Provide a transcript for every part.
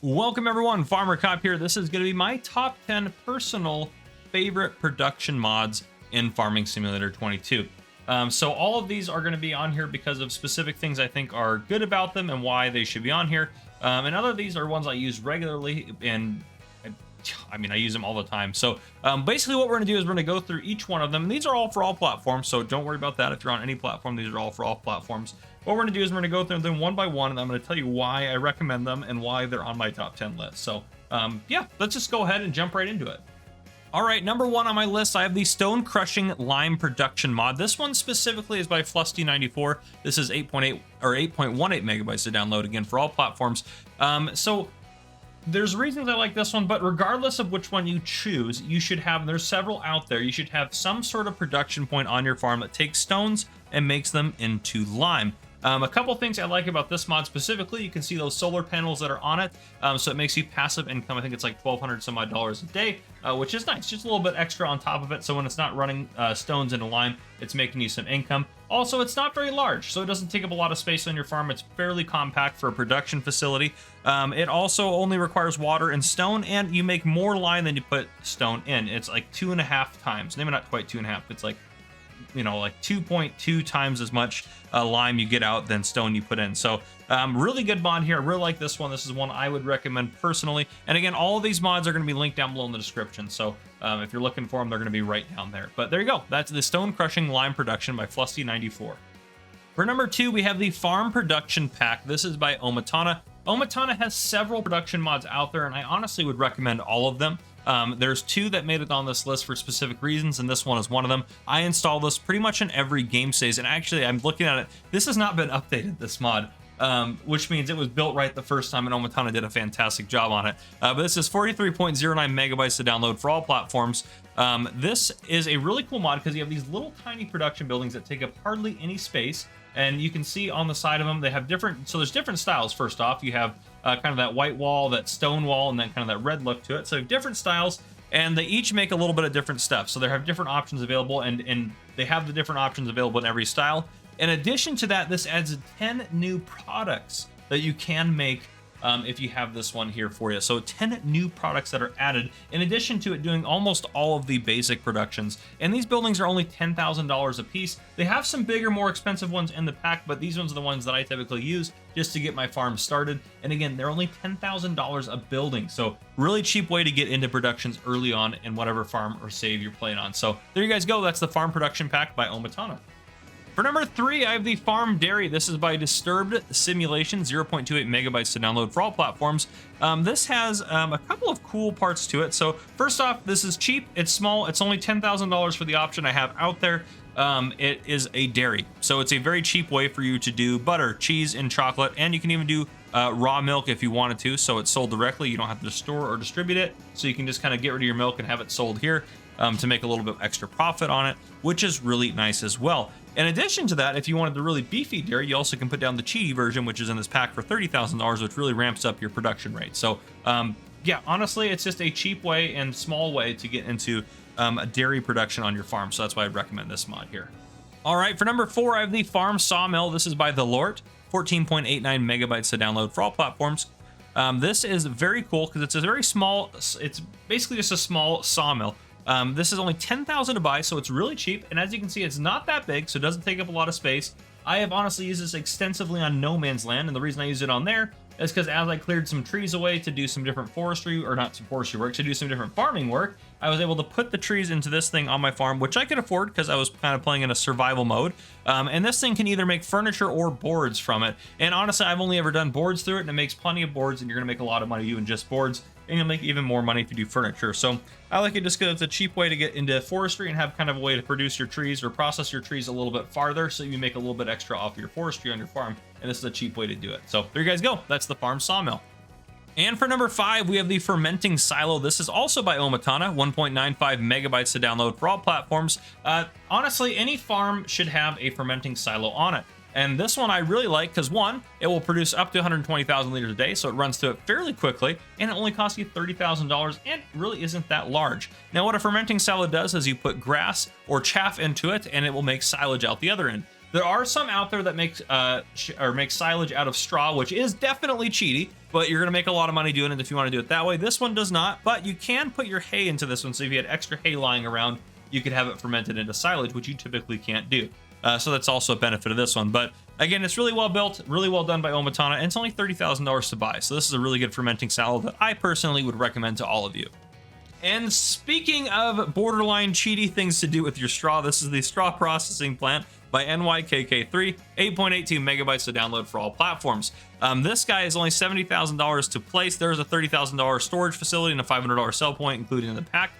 Welcome everyone, Farmer Cop here. This is going to be my top 10 personal favorite production mods in Farming Simulator 22. So all of these are going to be on here because of specific things I think are good about them and why they should be on here. And other of these are ones I use regularly, and I use them all the time. So basically what we're going to do is we're going to go through each one of them. And these are all for all platforms, so don't worry about that. If you're on any platform, these are all for all platforms. What we're going to do is we're going to go through them one by one, and I'm going to tell you why I recommend them and why they're on my top 10 list. So yeah, let's just go ahead and jump right into it. All right, number one on my list, I have the Stone Crushing Lime Production mod. This one specifically is by Flusty94. This is 8.8 or 8.18 megabytes to download, again, for all platforms. So there's reasons I like this one, but regardless of which one you choose, you should have, there's several out there, you should have some sort of production point on your farm that takes stones and makes them into lime. A couple things I like about this mod specifically, you can see those solar panels that are on it, so it makes you passive income. I think it's like $1,200 some odd a day, which is nice, just a little bit extra on top of it, so when it's not running stones into lime, it's making you some income. Also, it's not very large, so it doesn't take up a lot of space on your farm. It's fairly compact for a production facility. It also only requires water and stone, and you make more lime than you put stone in. It's like 2.5 times, maybe not quite 2.5, it's like, you know, like 2.2 times as much lime you get out than stone you put in. So really good mod here. I really like this one. This is one I would recommend personally. And again, all of these mods are going to be linked down below in the description. So if you're looking for them, they're going to be right down there. But there you go. That's the Stone Crushing Lime Production by Flusty94. For number two, we have the Farm Production Pack. This is by Omatana. Omatana has several production mods out there, and I honestly would recommend all of them. There's two that made it on this list for specific reasons, and this one is one of them. I install this pretty much in every game stage, and actually I'm looking at it, this has not been updated, this mod, which means it was built right the first time, and Omatana did a fantastic job on it. But this is 43.09 megabytes to download for all platforms. This is a really cool mod because you have these little tiny production buildings that take up hardly any space, and you can see on the side of them they have different, so there's different styles. First off, you have kind of that white wall, that stone wall, and then kind of that red look to it. So different styles, and they each make a little bit of different stuff. So they have different options available, and they have the different options available in every style. In addition to that, this adds 10 new products that you can make if you have this one here for you. So 10 new products that are added, in addition to it doing almost all of the basic productions. And these buildings are only $10,000 a piece. They have some bigger, more expensive ones in the pack, but these ones are the ones that I typically use just to get my farm started. And again, they're only $10,000 a building. So really cheap way to get into productions early on in whatever farm or save you're playing on. So there you guys go. That's the Farm Production Pack by Omatana. For number three, I have the Farm Dairy. This is by Disturbed Simulation, 0.28 megabytes to download for all platforms. This has a couple of cool parts to it. So first off, this is cheap. It's small. It's only $10,000 for the option I have out there. It is a dairy. So it's a very cheap way for you to do butter, cheese, and chocolate. And you can even do raw milk if you wanted to. So it's sold directly. You don't have to store or distribute it. So you can just kind of get rid of your milk and have it sold here to make a little bit extra profit on it, which is really nice as well. In addition to that, if you wanted the really beefy dairy, you also can put down the cheaty version, which is in this pack for $30,000, which really ramps up your production rate. So yeah, honestly, it's just a cheap way and small way to get into a dairy production on your farm. So that's why I'd recommend this mod here. All right, for number four, I have the Farm Sawmill. This is by The Lort, 14.89 megabytes to download for all platforms. This is very cool because it's a very small, it's basically just a small sawmill. This is only $10,000 to buy, so it's really cheap, and as you can see, it's not that big, so it doesn't take up a lot of space. I have honestly used this extensively on No Man's Land, and the reason I use it on there is because as I cleared some trees away to do some different forestry, or not some forestry work, to do some different farming work, I was able to put the trees into this thing on my farm, which I could afford because I was kind of playing in a survival mode. And this thing can either make furniture or boards from it. And honestly, I've only ever done boards through it, and it makes plenty of boards, and you're going to make a lot of money doing just boards. And you'll make even more money if you do furniture. So I like it just because it's a cheap way to get into forestry and have kind of a way to produce your trees or process your trees a little bit farther, so you make a little bit extra off your forestry on your farm. And this is a cheap way to do it. So there you guys go. That's the Farm Sawmill. And for number five, we have the Fermenting Silo. This is also by Omatana, 1.95 megabytes to download for all platforms. Honestly, any farm should have a fermenting silo on it. And this one I really like because, one, it will produce up to 120,000 liters a day, so it runs through it fairly quickly, and it only costs you $30,000 and really isn't that large. Now, what a fermenting silo does is you put grass or chaff into it, and it will make silage out the other end. There are some out there that make silage out of straw, which is definitely cheaty, but you're gonna make a lot of money doing it if you want to do it that way. This one does not, but you can put your hay into this one. So if you had extra hay lying around, you could have it fermented into silage, which you typically can't do. So that's also a benefit of this one. But again, it's really well built, really well done by Omatana, and it's only $30,000 to buy. So this is a really good fermenting salad that I personally would recommend to all of you. And speaking of borderline cheaty things to do with your straw, this is the straw processing plant by NYKK3, 8.82 megabytes to download for all platforms. This guy is only $70,000 to place. There's a $30,000 storage facility and a $500 sell point included in the pack.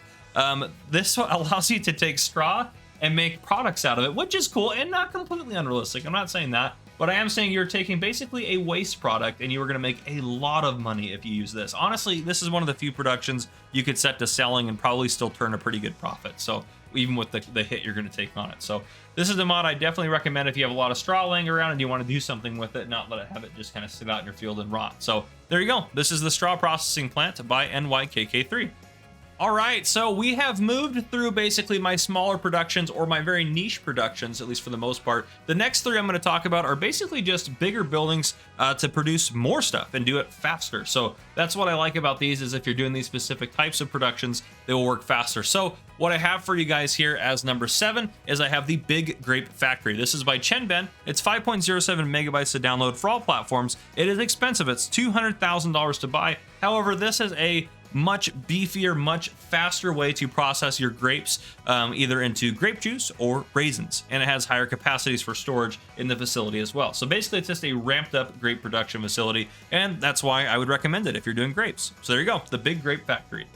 This allows you to take straw and make products out of it, which is cool and not completely unrealistic. I'm not saying that, but I am saying you're taking basically a waste product and you are going to make a lot of money if you use this. Honestly, this is one of the few productions you could set to selling and probably still turn a pretty good profit. So even with the hit you're going to take on it. So this is a mod I definitely recommend if you have a lot of straw laying around and you want to do something with it, not let it have it just kind of sit out in your field and rot. So there you go. This is the straw processing plant by NYKK3. All right, so we have moved through basically my smaller productions or my very niche productions, at least for the most part. The next three I'm going to talk about are basically just bigger buildings to produce more stuff and do it faster. So that's what I like about these, is if you're doing these specific types of productions, they will work faster. So what I have for you guys here as number 7 is I have the Big Grape Factory. This is by Chenben. It's 5.07 megabytes to download for all platforms. It is expensive. It's $200,000 to buy. However, this is a much beefier, much faster way to process your grapes, either into grape juice or raisins, and it has higher capacities for storage in the facility as well. So basically it's just a ramped up grape production facility, and that's why I would recommend it if you're doing grapes. So there you go, the Big Grape Factory.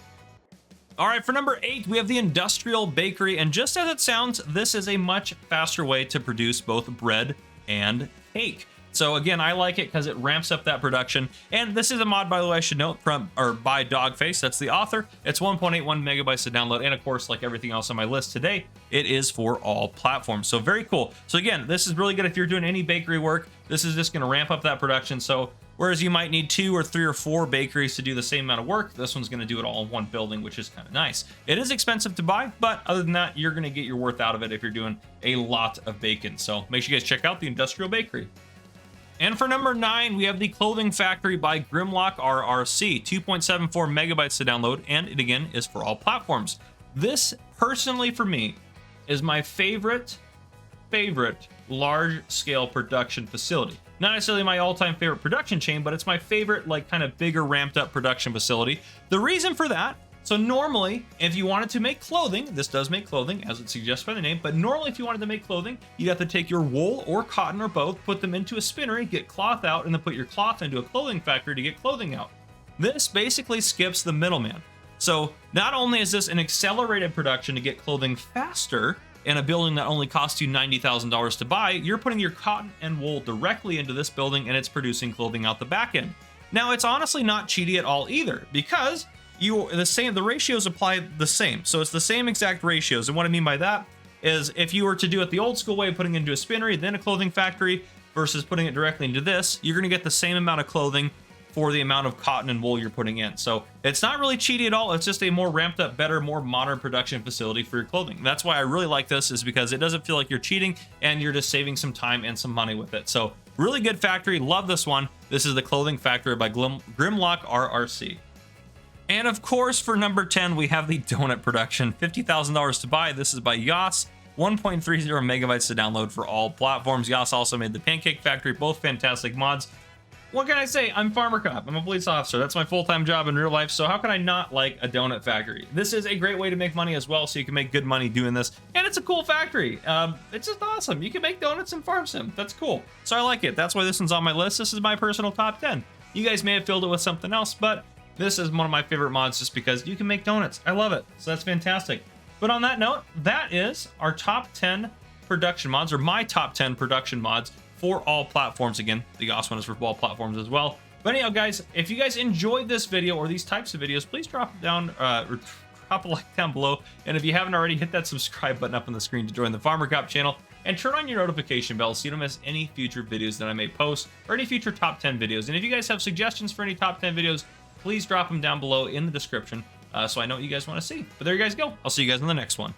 All right, for number 8, we have the Industrial Bakery, and just as it sounds, this is a much faster way to produce both bread and cake. So again, I like it because it ramps up that production. And this is a mod, by the way, I should note, by Dogface. That's the author. It's 1.81 megabytes to download. And of course, like everything else on my list today, it is for all platforms. So very cool. So again, this is really good if you're doing any bakery work. This is just going to ramp up that production. So whereas you might need 2 or 3 or 4 bakeries to do the same amount of work, this one's going to do it all in one building, which is kind of nice. It is expensive to buy, but other than that, you're going to get your worth out of it if you're doing a lot of bacon. So make sure you guys check out the Industrial Bakery. And for number 9, we have the Clothing Factory by Grimlock RRC, 2.74 megabytes to download, and it again is for all platforms. This, personally for me, is my favorite large-scale production facility. Not necessarily my all-time favorite production chain, but it's my favorite, like, kind of bigger, ramped-up production facility. The reason for that, so normally, if you wanted to make clothing, this does make clothing, as it suggests by the name, but normally if you wanted to make clothing, you'd have to take your wool or cotton or both, put them into a spinnery, get cloth out, and then put your cloth into a clothing factory to get clothing out. This basically skips the middleman. So not only is this an accelerated production to get clothing faster in a building that only costs you $90,000 to buy, you're putting your cotton and wool directly into this building and it's producing clothing out the back end. Now, it's honestly not cheaty at all either, because the ratios apply the same. So it's the same exact ratios. And what I mean by that is if you were to do it the old school way, putting it into a spinnery, then a clothing factory, versus putting it directly into this, you're going to get the same amount of clothing for the amount of cotton and wool you're putting in. So it's not really cheaty at all. It's just a more ramped up, better, more modern production facility for your clothing. That's why I really like this, is because it doesn't feel like you're cheating and you're just saving some time and some money with it. So really good factory. Love this one. This is the Clothing Factory by Grimlock RRC. And of course, for number 10, we have the Donut Production, $50,000 to buy. This is by Yas, 1.30 megabytes to download for all platforms. Yas also made the Pancake Factory, both fantastic mods. What can I say? I'm Farmer Cop. I'm a police officer. That's my full-time job in real life, so how can I not like a donut factory? This is a great way to make money as well, so you can make good money doing this, and it's a cool factory. It's just awesome. You can make donuts and farm sim. That's cool. So I like it. That's why this one's on my list. This is my personal top 10. You guys may have filled it with something else, but this is one of my favorite mods just because you can make donuts. I love it. So that's fantastic. But on that note, that is our top 10 production mods, or my top 10 production mods for all platforms. Again, the Yas one is for all platforms as well. But anyhow, guys, if you guys enjoyed this video or these types of videos, please drop it down, or drop a like down below. And if you haven't already, hit that subscribe button up on the screen to join the Farmer Cop channel, and turn on your notification bell so you don't miss any future videos that I may post, or any future top 10 videos. And if you guys have suggestions for any top 10 videos, please drop them down below in the description so I know what you guys want to see. But there you guys go. I'll see you guys in the next one.